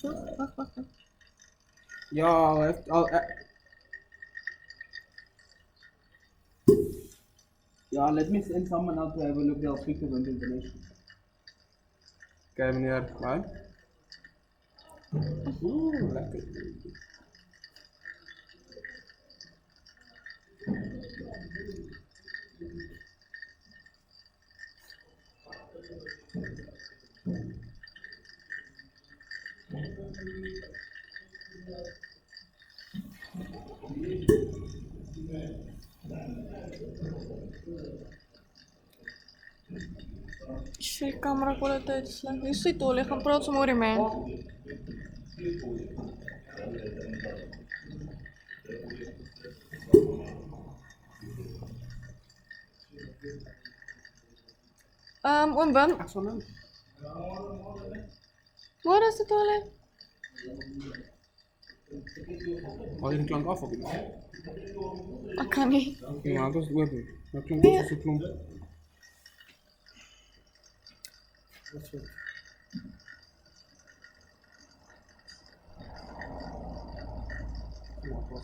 Wacht. Ja, hij heeft al. Ja, let me send someone out to have a look. They'll speak to them information. Oké, meneer. Waar? Oeh, lekker. Shit, camera kwaliteit is slecht. Je ziet toch, gaan praat zo mooi man. Oom Ben, Excellent. waar is de toilet? Haal je de klank af of iets? Ik kan niet. Ja, dat is het open. Dat klinkt Nee. als een klomp. Dat is goed. Ja, pas.